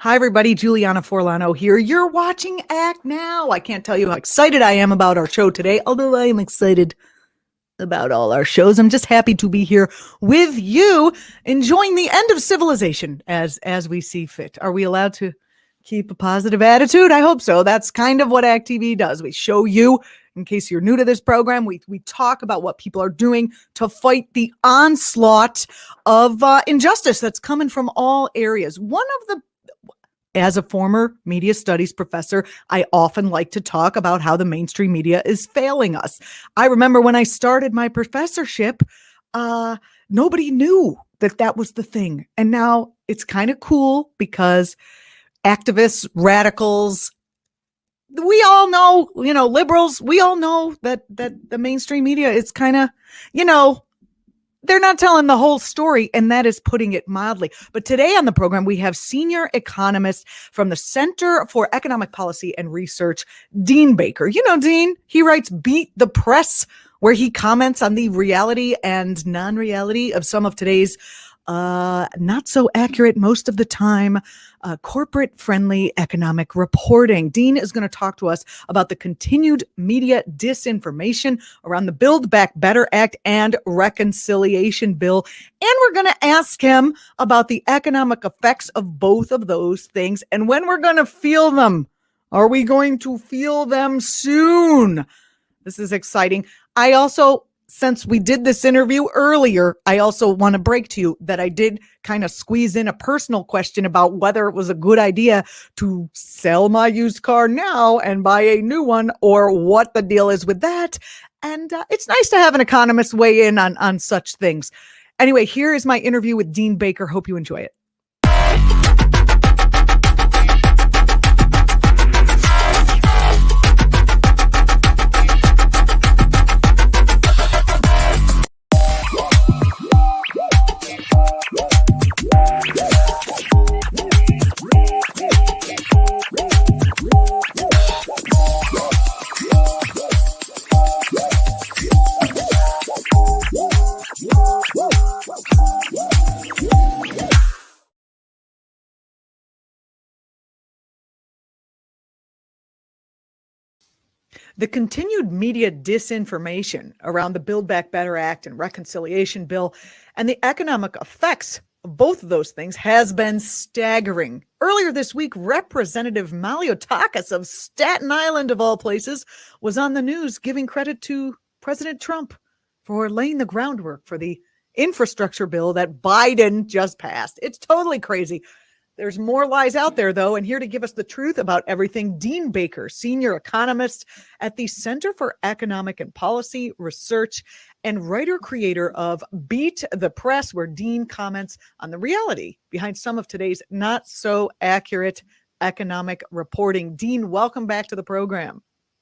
Hi, everybody. Julianna Forlano here. You're watching Act Now. I can't tell you how excited I am about our show today, although I am excited about all our shows. I'm just happy to be here with you, enjoying the end of civilization as we see fit. Are we allowed to keep a positive attitude? I hope so. That's kind of what act.tv does. We show you, in case you're new to this program, we talk about what people are doing to fight the onslaught of injustice that's coming from all areas. As a former media studies professor, I often like to talk about how the mainstream media is failing us. I remember when I started my professorship, nobody knew that was the thing. And now it's kind of cool because activists, radicals, we all know, liberals, we all know that the mainstream media is kind of, they're not telling the whole story, and that is putting it mildly. But today on the program, we have senior economist from the Center for Economic Policy and Research, Dean Baker. You know Dean, he writes Beat the Press, where he comments on the reality and non-reality of some of today's not so accurate most of the time, corporate-friendly economic reporting. Dean is going to talk to us about the continued media disinformation around the Build Back Better Act and Reconciliation Bill. And we're going to ask him about the economic effects of both of those things and when we're going to feel them. Are we going to feel them soon? This is exciting. Since we did this interview earlier, I also want to break to you that I did kind of squeeze in a personal question about whether it was a good idea to sell my used car now and buy a new one, or what the deal is with that. And it's nice to have an economist weigh in on such things. Anyway, here is my interview with Dean Baker. Hope you enjoy it. The continued media disinformation around the Build Back Better Act and Reconciliation Bill and the economic effects of both of those things has been staggering. Earlier this week, Representative Maliotakis of Staten Island, of all places, was on the news giving credit to President Trump for laying the groundwork for the infrastructure bill that Biden just passed. It's totally crazy. There's more lies out there, though, and here to give us the truth about everything, Dean Baker, senior economist at the Center for Economic and Policy Research and writer-creator of Beat the Press, where Dean comments on the reality behind some of today's not-so-accurate economic reporting. Dean, welcome back to the program.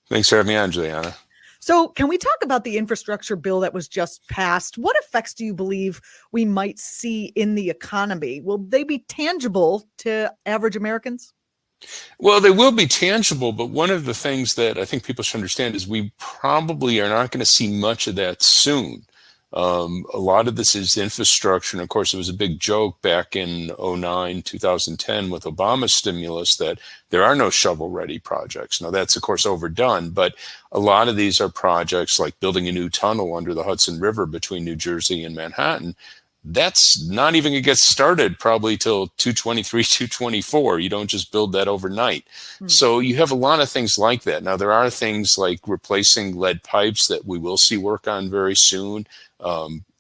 Thanks for having me on, Julianna. So can we talk about the infrastructure bill that was just passed? What effects do you believe we might see in the economy? Will they be tangible to average Americans? Well, they will be tangible, but one of the things that I think people should understand is we probably are not going to see much of that soon. A lot of this is infrastructure. And of course, it was a big joke back in 2009, 2010 with Obama's stimulus that there are no shovel-ready projects. Now, that's, of course, overdone, but a lot of these are projects like building a new tunnel under the Hudson River between New Jersey and Manhattan. That's not even going to get started probably till 2023, 2024. You don't just build that overnight. So you have a lot of things like that. Now, there are things like replacing lead pipes that we will see work on very soon.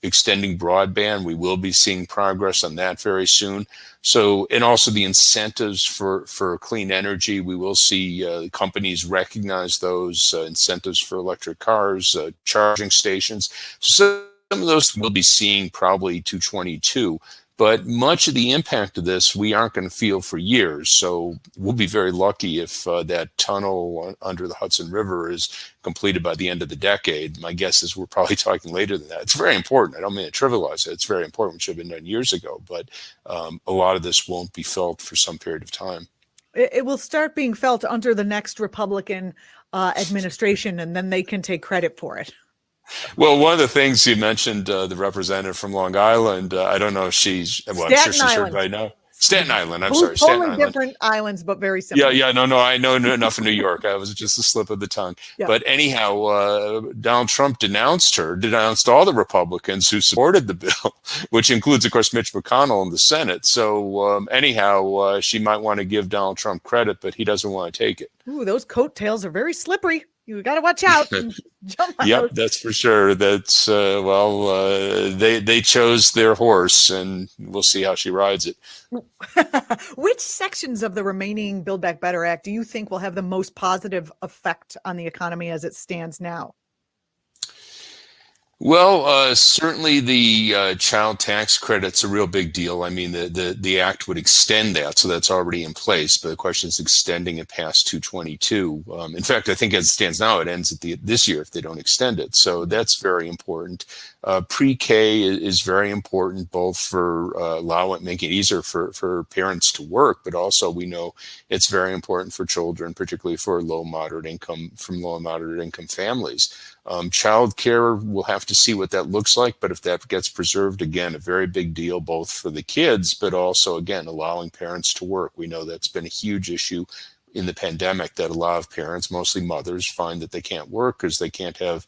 Extending broadband, we will be seeing progress on that very soon. So, and also the incentives for clean energy, we will see companies recognize those incentives for electric cars, charging stations. So some of those we'll be seeing probably 2022, but much of the impact of this we aren't going to feel for years. So we'll be very lucky if that tunnel under the Hudson River is completed by the end of the decade. My guess is we're probably talking later than that. It's very important. I don't mean to trivialize it. It's very important. It should have been done years ago, but a lot of this won't be felt for some period of time. It will start being felt under the next Republican administration, and then they can take credit for it. Well, one of the things you mentioned, the representative from Long Island, I don't know if she's, well, I'm sure she's heard by now. Staten Island. I'm Oh, sorry, Staten totally Island. different islands, but very Yeah, similar. yeah, no, I know enough of New York. I was just a slip of the tongue. Yeah. But anyhow, Donald Trump denounced all the Republicans who supported the bill, which includes, of course, Mitch McConnell in the Senate. So anyhow, she might want to give Donald Trump credit, but he doesn't want to take it. Ooh, those coattails are very slippery. You got to watch out. Jump on Yep, those. that's for sure. That's they chose their horse, and we'll see how she rides it. Which sections of the remaining Build Back Better Act do you think will have the most positive effect on the economy as it stands now? Well, certainly the child tax credit's a real big deal. I mean, the act would extend that, so that's already in place. But the question is extending it past 222. In fact, I think as it stands now, it ends at this year if they don't extend it. So that's very important. Pre-K is very important, both for making it easier for parents to work, but also we know it's very important for children, particularly for low and moderate income families. Child care, we'll have to see what that looks like, but if that gets preserved, again, a very big deal both for the kids, but also, again, allowing parents to work. We know that's been a huge issue in the pandemic, that a lot of parents, mostly mothers, find that they can't work because they can't have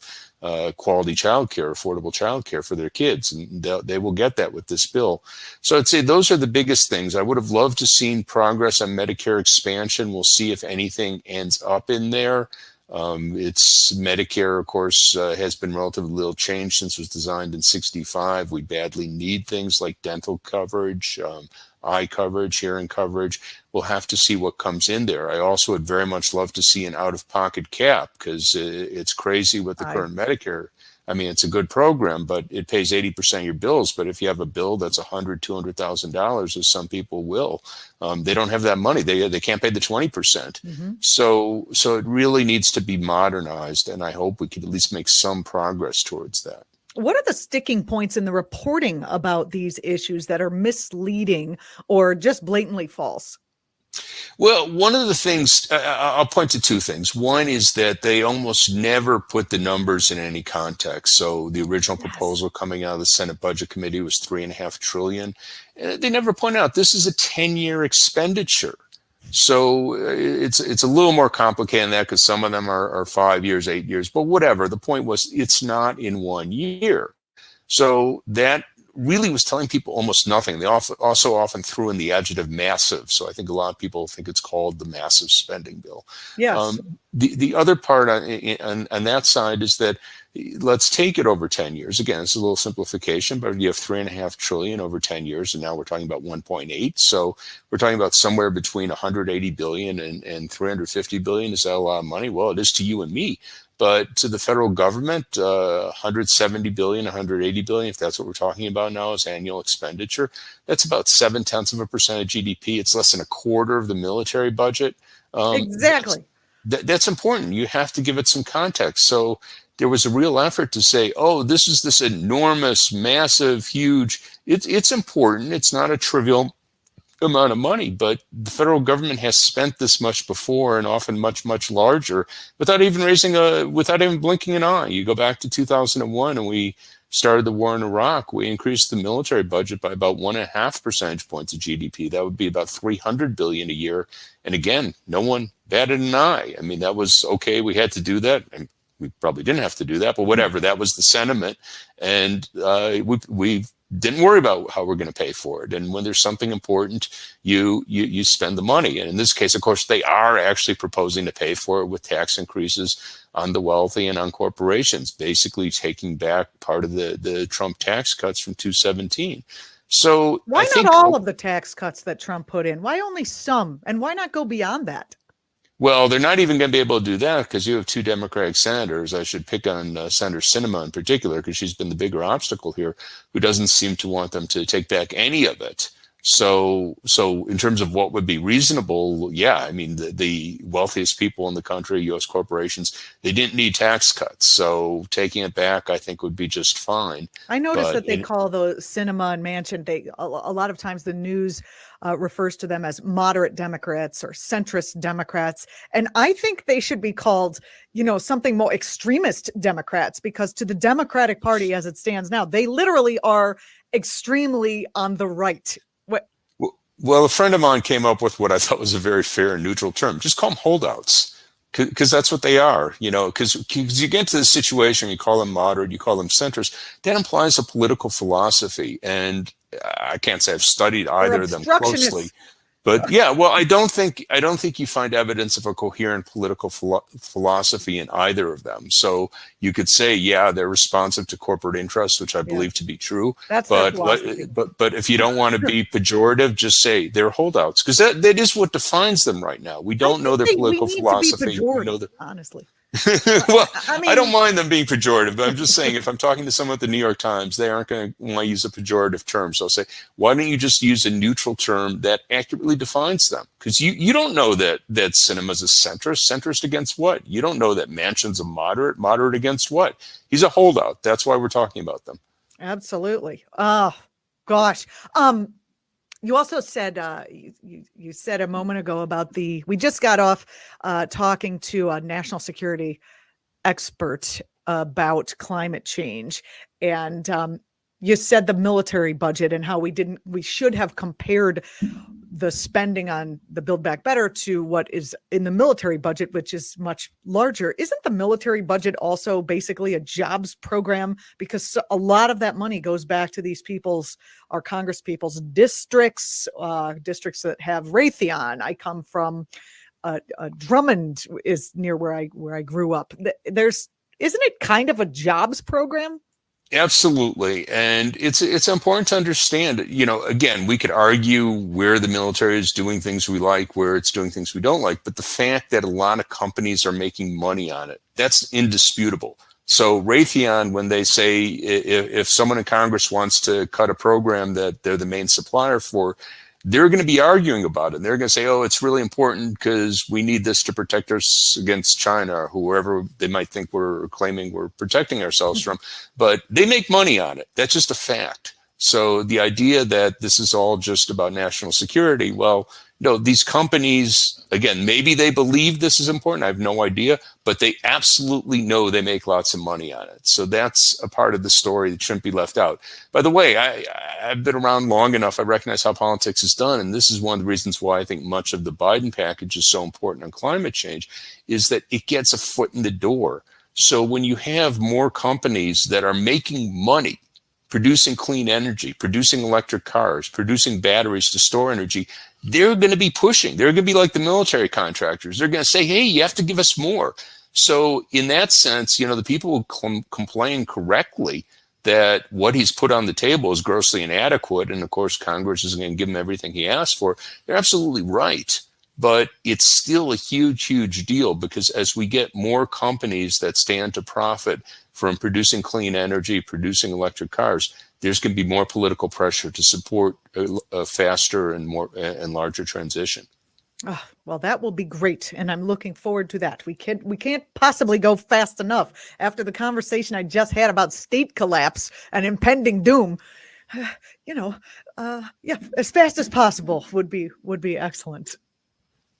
quality childcare, affordable childcare for their kids, and they will get that with this bill. So I'd say those are the biggest things. I would have loved to seen progress on Medicare expansion. We'll see if anything ends up in there. It's Medicare, of course, has been relatively little change since it was designed in '65. We badly need things like dental coverage, eye coverage, hearing coverage. We'll have to see what comes in there. I also would very much love to see an out-of-pocket cap, because it's crazy with the current Medicare. I mean, it's a good program, but it pays 80% of your bills. But if you have a bill that's $100,000, $200,000, as some people will, they don't have that money. They can't pay the 20%. Mm-hmm. So it really needs to be modernized, and I hope we could at least make some progress towards that. What are the sticking points in the reporting about these issues that are misleading or just blatantly false? Well, one of the things, I'll point to two things. One is that they almost never put the numbers in any context. So the original proposal coming out of the Senate Budget Committee was $3.5 trillion. They never point out this is a 10-year expenditure. So it's a little more complicated than that, because some of them are 5 years, 8 years, but whatever. The point was, it's not in 1 year. So that really was telling people almost nothing. They also often threw in the adjective massive. So I think a lot of people think it's called the massive spending bill. Yes. The other part on that side is that let's take it over 10 years. Again, it's a little simplification, but you have $3.5 trillion over 10 years, and now we're talking about 1.8. So we're talking about somewhere between 180 billion and 350 billion. Is that a lot of money? Well, it is to you and me. But to the federal government, 170 billion, 180 billion, if that's what we're talking about now as annual expenditure, that's about 0.7% of GDP. It's less than a quarter of the military budget. Exactly. That's important. You have to give it some context. So there was a real effort to say, oh, this is this enormous, massive, huge. It's important. It's not a trivial amount of money, but the federal government has spent this much before, and often much, much larger, without even blinking an eye. You go back to 2001, and we started the war in Iraq. We increased the military budget by about 1.5 percentage points of GDP. That would be about 300 billion a year. And again, no one batted an eye. I mean, that was okay. We had to do that. And we probably didn't have to do that, but whatever. That was the sentiment. And we didn't worry about how we're going to pay for it. And when there's something important, you spend the money. And in this case, of course, they are actually proposing to pay for it with tax increases on the wealthy and on corporations, basically taking back part of the Trump tax cuts from 2017. So why not all of the tax cuts that Trump put in? Why only some? And why not go beyond that? Well, they're not even going to be able to do that because you have two Democratic senators. I should pick on Senator Sinema in particular, because she's been the bigger obstacle here, who doesn't seem to want them to take back any of it. So in terms of what would be reasonable, yeah, I mean, the wealthiest people in the country, U.S. corporations, they didn't need tax cuts. So taking it back, I think, would be just fine. I noticed that they call the Sinema and Manchin, a lot of times the news refers to them as moderate Democrats or centrist Democrats. And I think they should be called, something more extremist Democrats, because to the Democratic Party as it stands now, they literally are extremely on the right. Well, a friend of mine came up with what I thought was a very fair and neutral term. Just call them holdouts, because that's what they are. Because you get to the situation, you call them moderate, you call them centrist. That implies a political philosophy, and I can't say I've studied They're either of them closely. obstructionists. But yeah, well, I don't think you find evidence of a coherent political philosophy in either of them. So you could say, yeah, they're responsive to corporate interests, which I Yeah, believe to be true. that's their But philosophy. but if you don't want to be pejorative, just say they're holdouts, because that is what defines them right now. We I don't know think their we political need to be philosophy. We know pejorative, that. honestly. Well, I I don't mean, mind them being pejorative, but I'm just saying if I'm talking to someone at the New York Times, they aren't going to want to use a pejorative term. So I'll say, why don't you just use a neutral term that accurately defines them? Because you don't know that Cinema's a centrist. Centrist against what? You don't know that Manchin's a moderate. Moderate against what? He's a holdout. That's why we're talking about them. absolutely. Oh, gosh. You also said you said a moment ago about we just got off talking to a national security expert about climate change, and you said the military budget and how we should have compared the spending on the Build Back Better to what is in the military budget, which is much larger. Isn't the military budget also basically a jobs program? Because a lot of that money goes back to our Congress people's districts, districts that have Raytheon. I come from Drummond is near where I grew up. Isn't it kind of a jobs program? Absolutely. And it's important to understand, again, we could argue where the military is doing things we like, where it's doing things we don't like, but the fact that a lot of companies are making money on it, that's indisputable. So Raytheon, when they say if someone in Congress wants to cut a program that they're the main supplier for, they're going to be arguing about it. They're going to say, oh, it's really important because we need this to protect us against China or whoever they might think we're claiming we're protecting ourselves from. But they make money on it. That's just a fact. So the idea that this is all just about national security, well, no, these companies, again, maybe they believe this is important. I have no idea, but they absolutely know they make lots of money on it. So that's a part of the story that shouldn't be left out. By the way, I've been around long enough. I recognize how politics is done. And this is one of the reasons why I think much of the Biden package is so important on climate change, is that it gets a foot in the door. So when you have more companies that are making money, producing clean energy, producing electric cars, producing batteries to store energy, they're going to be pushing. They're going to be like the military contractors. They're going to say, hey, you have to give us more. So in that sense, the people who complain correctly that what he's put on the table is grossly inadequate, and of course Congress is going to give him everything he asked for, they're absolutely right. But it's still a huge, huge deal, because as we get more companies that stand to profit from producing clean energy, producing electric cars, there's going to be more political pressure to support a faster and more and larger transition. Oh, well, that will be great, and I'm looking forward to that. We can't possibly go fast enough after the conversation I just had about state collapse and impending doom. Yeah, as fast as possible would be excellent.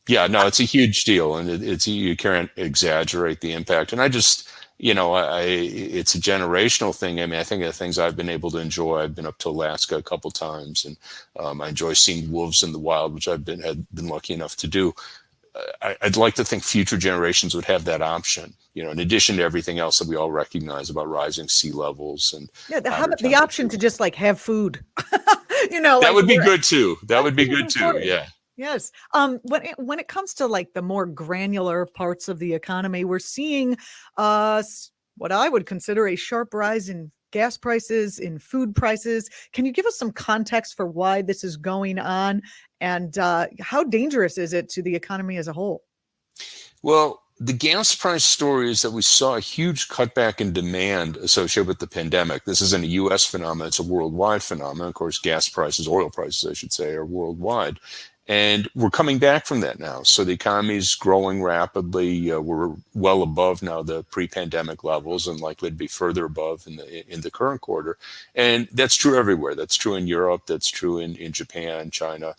Yeah, no, it's a huge deal, and you can't exaggerate the impact. And I just, it's a generational thing. I mean, I think of the things I've been able to enjoy. I've been up to Alaska a couple times, and I enjoy seeing wolves in the wild, which had been lucky enough to do. I'd like to think future generations would have that option, in addition to everything else that we all recognize about rising sea levels and how about the option to just have food? That would be good too. That would be good important. too. Yeah. Yes. When it comes to the more granular parts of the economy, we're seeing what I would consider a sharp rise in gas prices, in food prices. Can you give us some context for why this is going on, and how dangerous is it to the economy as a whole? Well, the gas price story is that we saw a huge cutback in demand associated with the pandemic. This isn't a U.S. phenomenon. It's a worldwide phenomenon. Of course, gas prices, oil prices, I should say, are worldwide. And we're coming back from that now. So the economy is growing rapidly. We're well above now the pre-pandemic levels, and likely to be further above in the current quarter. And that's true everywhere. That's true in Europe. That's true in Japan, China.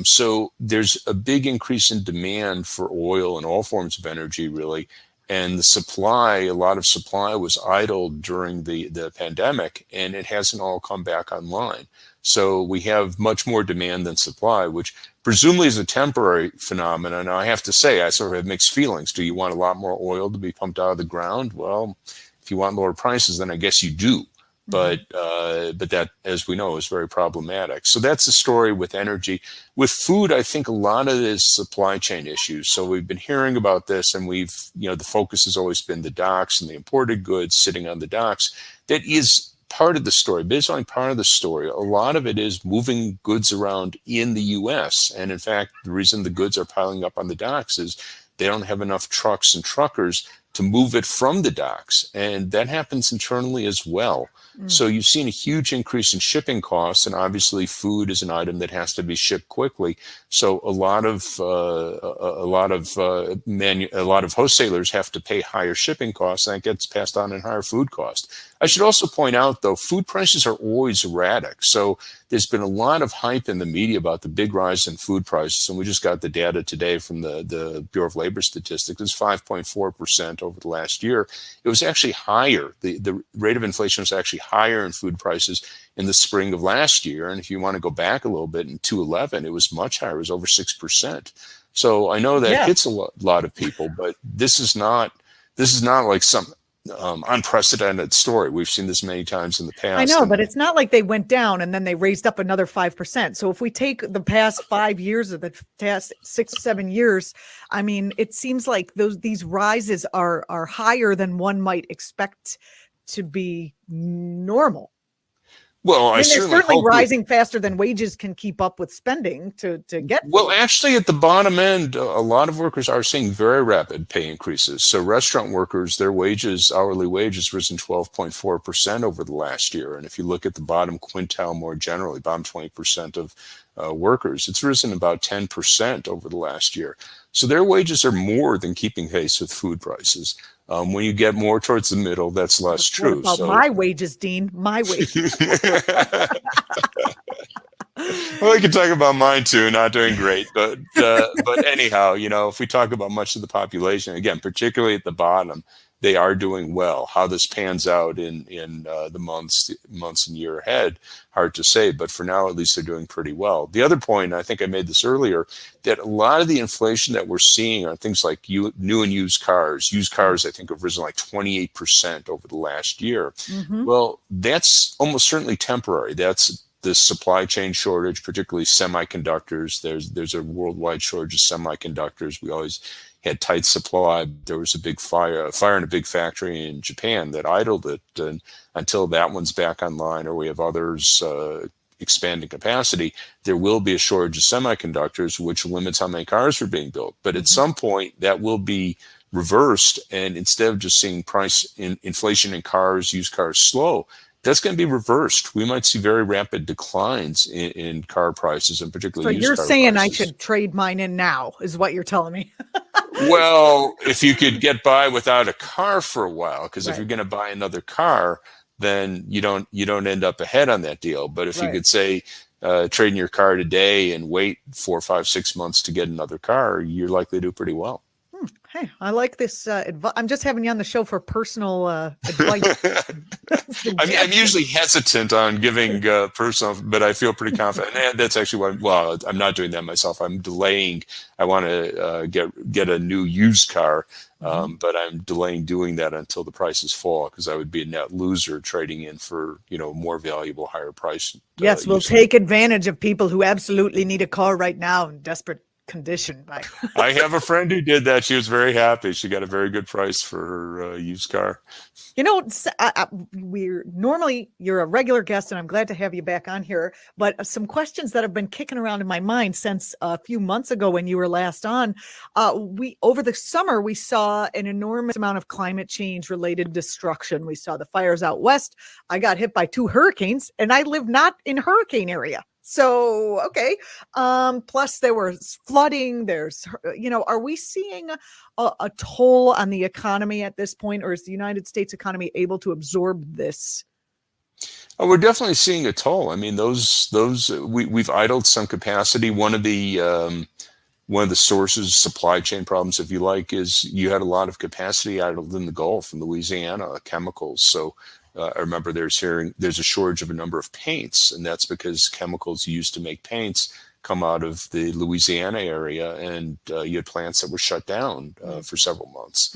So there's a big increase in demand for oil and all forms of energy, really. And the supply, a lot of supply was idled during the pandemic, and it hasn't all come back online. So we have much more demand than supply, which presumably is a temporary phenomenon. Now, I have to say, I sort of have mixed feelings. Do you want a lot more oil to be pumped out of the ground? Well, if you want lower prices, then I guess you do. But that, as we know, is very problematic. So that's the story with energy. With food, I think a lot of it is supply chain issues. So we've been hearing about this, and the focus has always been the docks and the imported goods sitting on the docks. That is part of the story, but it's only part of the story. A lot of it is moving goods around in the U.S. And in fact, the reason the goods are piling up on the docks is they don't have enough trucks and truckers to move it from the docks. And that happens internally as well. So you've seen a huge increase in shipping costs, and obviously food is an item that has to be shipped quickly. So a lot of wholesalers have to pay higher shipping costs, and that gets passed on in higher food costs. I should also point out, though, food prices are always erratic. So there's been a lot of hype in the media about the big rise in food prices, and we just got the data today from the Bureau of Labor Statistics. It's 5.4% over the last year. It was actually higher. The rate of inflation was actually higher in food prices in the spring of last year. And if you want to go back a little bit, in 2011, it was much higher. It was over 6%. So I know that hits a lot of people, but this is not like some unprecedented story. We've seen this many times in the past. I know, but it's not like they went down and then they raised up another 5%. So if we take the past 5 years or the past 6 or 7 years, I mean, it seems like these rises are higher than one might expect to be normal. Well, I mean, they're certainly rising faster than wages can keep up with spending to get. Well, actually, at the bottom end, a lot of workers are seeing very rapid pay increases. So restaurant workers, their wages, hourly wages, risen 12.4% over the last year. And if you look at the bottom quintile more generally, bottom 20% of workers, it's risen about 10% over the last year. So their wages are more than keeping pace with food prices. When you get more towards the middle, that's less true. What about my wages, Dean? My wages. Well, we can talk about mine too. Not doing great, but anyhow, if we talk about much of the population, again, particularly at the bottom, they are doing well. How this pans out in the months and year ahead, hard to say. But for now, at least they're doing pretty well. The other point, I think I made this earlier, that a lot of the inflation that we're seeing are things like new and used cars. Used cars, I think, have risen like 28% over the last year. Mm-hmm. Well, that's almost certainly temporary. That's the supply chain shortage, particularly semiconductors. There's a worldwide shortage of semiconductors. We always had tight supply. There was a big fire in a big factory in Japan that idled it until that one's back online, or we have others expanding capacity. There will be a shortage of semiconductors, which limits how many cars are being built. But at some point, that will be reversed, and instead of just seeing inflation in cars, used cars slow, that's going to be reversed. We might see very rapid declines in car prices, and particularly used car prices. So you're saying I should trade mine in now, is what you're telling me? Well, if you could get by without a car for a while, because if you're going to buy another car, then you don't end up ahead on that deal. But if you could say trade in your car today and wait 4, 5, 6 months to get another car, you're likely to do pretty well. Hey, I like this advice. I'm just having you on the show for personal advice. I'm usually hesitant on giving personal, but I feel pretty confident. And that's actually why, I'm not doing that myself. I'm delaying. I want to get a new used car, but I'm delaying doing that until the prices fall, because I would be a net loser trading in for, more valuable, higher price. Yes, we'll take advantage of people who absolutely need a car right now in desperate condition. I have a friend who did that. She was very happy. She got a very good price for her used car. You're a regular guest, and I'm glad to have you back on here. But some questions that have been kicking around in my mind since a few months ago when you were last on. Over the summer, we saw an enormous amount of climate change related destruction. We saw the fires out west. I got hit by 2 hurricanes, and I live not in hurricane area. So, okay. Plus there was flooding. Are we seeing a toll on the economy at this point, or is the United States economy able to absorb this? Oh, we're definitely seeing a toll. I mean, we've idled some capacity. One of the one of the sources, supply chain problems, if you like, is you had a lot of capacity idled in the Gulf in Louisiana, chemicals. So I remember there's a shortage of a number of paints, and that's because chemicals used to make paints come out of the Louisiana area, and you had plants that were shut down for several months.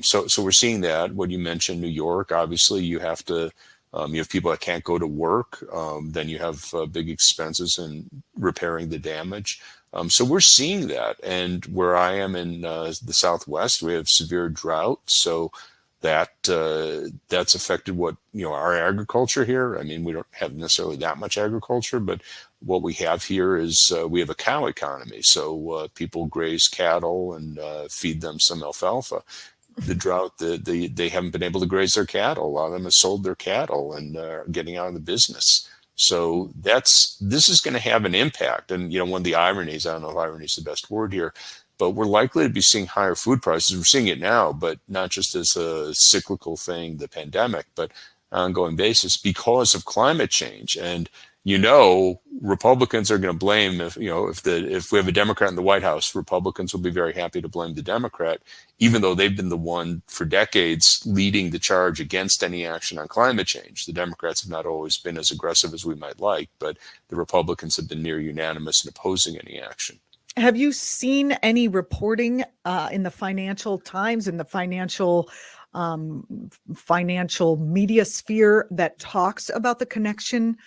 So we're seeing that. What you mentioned, New York, obviously you have people that can't go to work. Then you have big expenses in repairing the damage. So we're seeing that. And where I am in the Southwest, we have severe drought. So that's affected our agriculture here. I mean, we don't have necessarily that much agriculture, but what we have here is we have a cow economy. So people graze cattle and feed them some alfalfa. The drought, they haven't been able to graze their cattle. A lot of them have sold their cattle and are getting out of the business. So this is going to have an impact. And, one of the ironies, I don't know if irony is the best word here, but we're likely to be seeing higher food prices. We're seeing it now, but not just as a cyclical thing, the pandemic, but on an ongoing basis because of climate change. And, Republicans are going to blame if we have a Democrat in the White House, Republicans will be very happy to blame the Democrat, even though they've been the one for decades leading the charge against any action on climate change. The Democrats have not always been as aggressive as we might like, but the Republicans have been near unanimous in opposing any action. Have you seen any reporting in the Financial Times, in the financial media sphere that talks about the connection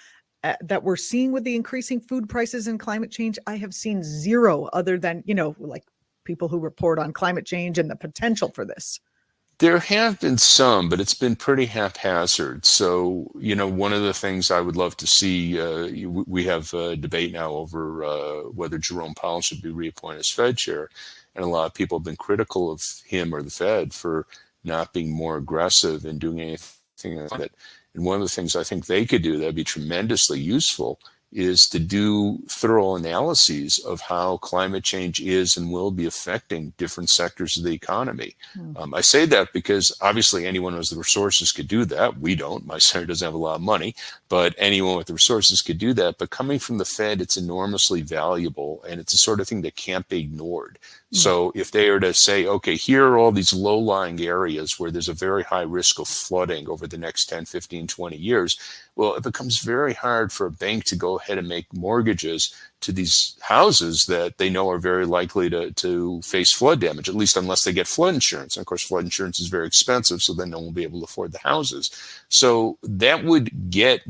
that we're seeing with the increasing food prices and climate change? I have seen zero, other than, like people who report on climate change and the potential for this. There have been some, but it's been pretty haphazard. So, one of the things I would love to see, we have a debate now over whether Jerome Powell should be reappointed as Fed chair. And a lot of people have been critical of him or the Fed for not being more aggressive in doing anything like that. And one of the things I think they could do that'd be tremendously useful is to do thorough analyses of how climate change is and will be affecting different sectors of the economy. I say that because obviously anyone who has the resources could do that. We don't. My senator doesn't have a lot of money, but anyone with the resources could do that. But coming from the Fed, it's enormously valuable, and it's the sort of thing that can't be ignored. So if they are to say, okay, here are all these low-lying areas where there's a very high risk of flooding over the next 10, 15, 20 years, well, it becomes very hard for a bank to go ahead and make mortgages to these houses that they know are very likely to face flood damage, at least unless they get flood insurance. And of course, flood insurance is very expensive, so then no one will be able to afford the houses. So that would get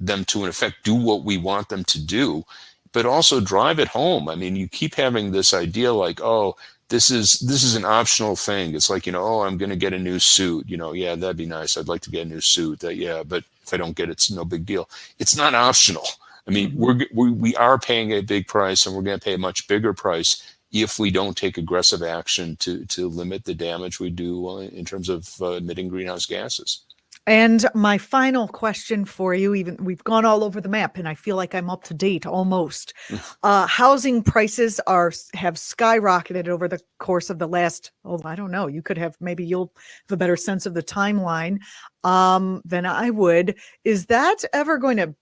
them to, in effect, do what we want them to do, but also drive it home. I mean, you keep having this idea like, oh, this is an optional thing. It's like, oh, I'm going to get a new suit. Yeah, that'd be nice. I'd like to get a new suit. Yeah, but if I don't get it, it's no big deal. It's not optional. I mean, we are paying a big price, and we're going to pay a much bigger price if we don't take aggressive action to limit the damage we do in terms of emitting greenhouse gases. And my final question for you, even we've gone all over the map and I feel like I'm up to date almost. Housing prices have skyrocketed over the course of the last, I don't know, you'll have a better sense of the timeline than I would. Is that ever going to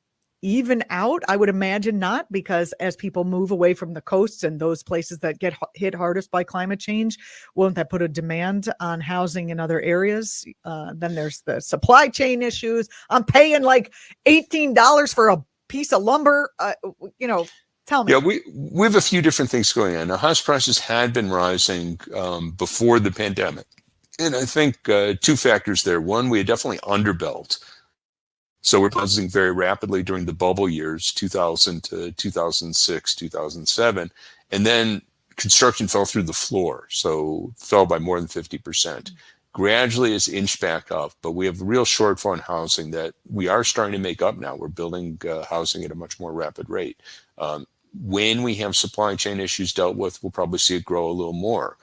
even out? I would imagine not, because as people move away from the coasts and those places that get hit hardest by climate change, won't that put a demand on housing in other areas? Then there's the supply chain issues. I'm paying like $18 for a piece of lumber. Tell me. Yeah, we have a few different things going on. Now, house prices had been rising before the pandemic. And I think two factors there. One, we had definitely underbuilt. So we're housing very rapidly during the bubble years, 2000 to 2006, 2007. And then construction fell through the floor. So fell by more than 50%. Gradually it's inched back up, but we have a real shortfall in housing that we are starting to make up now. We're building housing at a much more rapid rate. When we have supply chain issues dealt with, we'll probably see it grow a little more.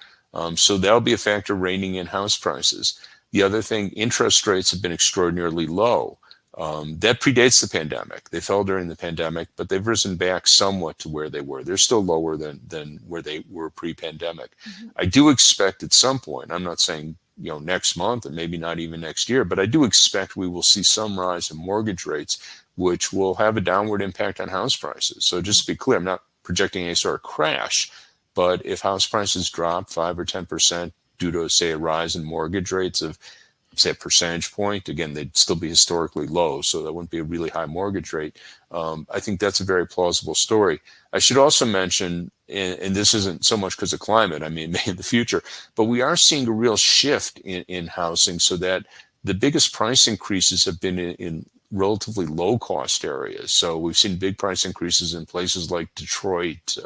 So that'll be a factor reining in house prices. The other thing, interest rates have been extraordinarily low. That predates the pandemic. They fell during the pandemic, but they've risen back somewhat to where they were. They're still lower than where they were pre-pandemic. I do expect at some point, I'm not saying next month and maybe not even next year, but I do expect we will see some rise in mortgage rates, which will have a downward impact on house prices. So just to be clear, I'm not projecting any sort of crash. But if house prices drop 5 or 10% due to, say, a rise in mortgage rates of, say, a percentage point, again, they'd still be historically low, so that wouldn't be a really high mortgage rate. I think that's a very plausible story. I should also mention, and this isn't so much because of climate, I mean, in the future, but we are seeing a real shift in housing, so that the biggest price increases have been in relatively low-cost areas. So we've seen big price increases in places like Detroit,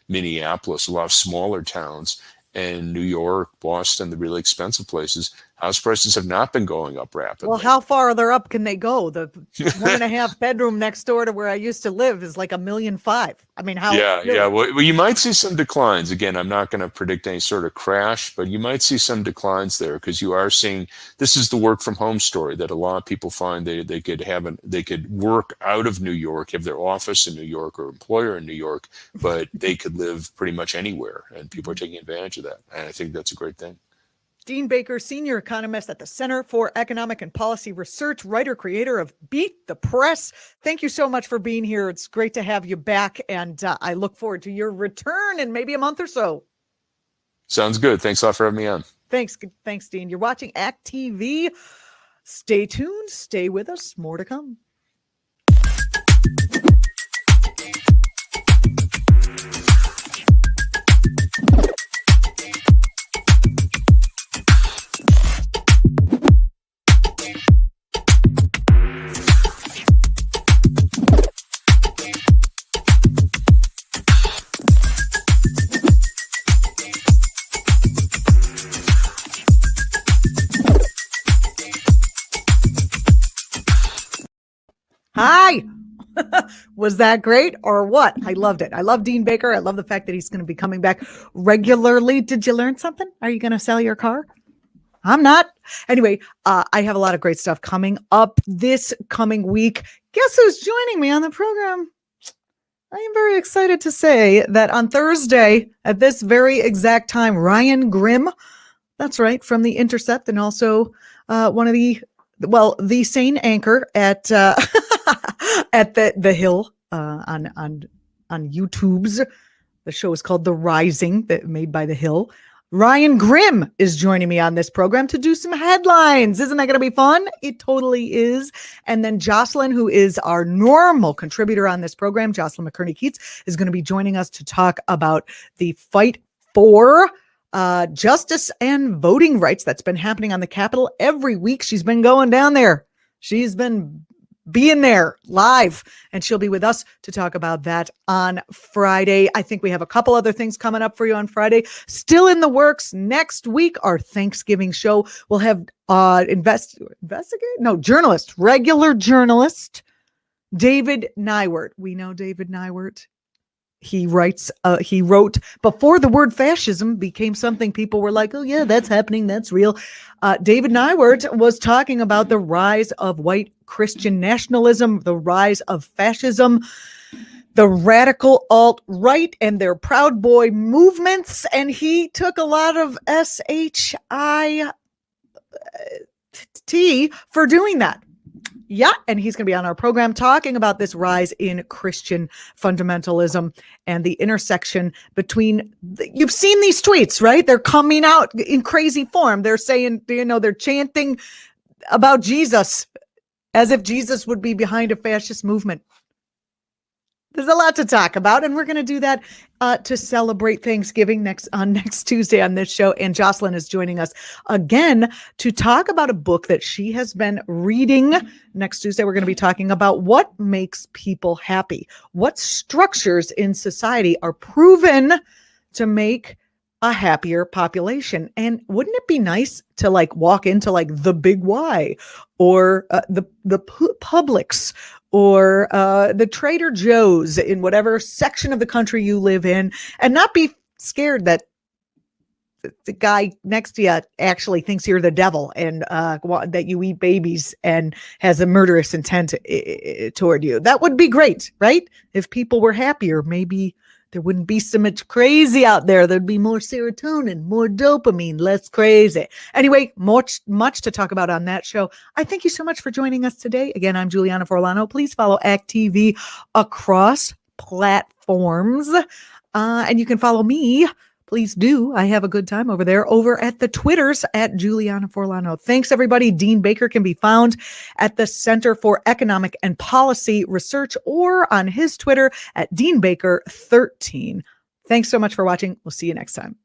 Minneapolis, a lot of smaller towns, and New York, Boston, the really expensive places. House prices have not been going up rapidly. Well, how far up can they go? The 1.5 bedroom next door to where I used to live is like $1.5 million. I mean, how? Yeah. Well, you might see some declines. Again, I'm not going to predict any sort of crash, but you might see some declines there, because you are seeing, this is the work from home story that a lot of people find they could work out of New York, have their office in New York or employer in New York, but they could live pretty much anywhere, and people are taking advantage of that. And I think that's a great thing. Dean Baker, senior economist at the Center for Economic and Policy Research, writer, creator of Beat the Press. Thank you so much for being here. It's great to have you back, and I look forward to your return in maybe a month or so. Sounds good. Thanks a lot for having me on. Thanks, Dean. You're watching actTV. Stay tuned. Stay with us. More to come. Hi. Was that great or what? I loved it. I love Dean Baker. I love the fact that he's going to be coming back regularly. Did you learn something? Are you going to sell your car? I'm not. Anyway, I have a lot of great stuff coming up this coming week. Guess who's joining me on the program? I am very excited to say that on Thursday at this very exact time, Ryan Grimm, that's right, from The Intercept, and also one of the sane anchor at at the Hill on YouTube's. The show is called The Rising, that made by The Hill. Ryan Grimm is joining me on this program to do some headlines. Isn't that going to be fun? It totally is. And then Jocelyn, who is our normal contributor on this program, Jocelyn McCurney-Keats, is going to be joining us to talk about the fight for justice and voting rights that's been happening on the Capitol every week. She's been going down there. She's been being there live, and she'll be with us to talk about that on Friday. I think we have a couple other things coming up for you on Friday. Still in the works. Next week, our Thanksgiving show, we'll have regular journalist, David Nywert. We know David Nywert. He wrote before the word fascism became something people were like, oh yeah, that's happening. That's real. David Nywert was talking about the rise of white Christian nationalism, the rise of fascism, the radical alt-right and their Proud Boy movements. And he took a lot of SHIT for doing that. Yeah, and he's going to be on our program talking about this rise in Christian fundamentalism and the intersection between, you've seen these tweets, right? They're coming out in crazy form. They're saying, they're chanting about Jesus as if Jesus would be behind a fascist movement. There's a lot to talk about, and we're going to do that to celebrate Thanksgiving next Tuesday on this show. And Jocelyn is joining us again to talk about a book that she has been reading. Next Tuesday, we're going to be talking about what makes people happy. What structures in society are proven to make a happier population? And wouldn't it be nice to walk into the Big Y or the Publix or the Trader Joe's in whatever section of the country you live in, and not be scared that the guy next to you actually thinks you're the devil and that you eat babies and has a murderous intent toward you. That would be great, right? If people were happier, maybe there wouldn't be so much crazy out there. There'd be more serotonin, more dopamine, less crazy. Anyway, much to talk about on that show. I thank you so much for joining us today. Again, I'm Julianna Forlano. Please follow actTV across platforms. And you can follow me. Please do. I have a good time over there over at the Twitters at Julianna Forlano. Thanks, everybody. Dean Baker can be found at the Center for Economic and Policy Research or on his Twitter at Dean Baker 13. Thanks so much for watching. We'll see you next time.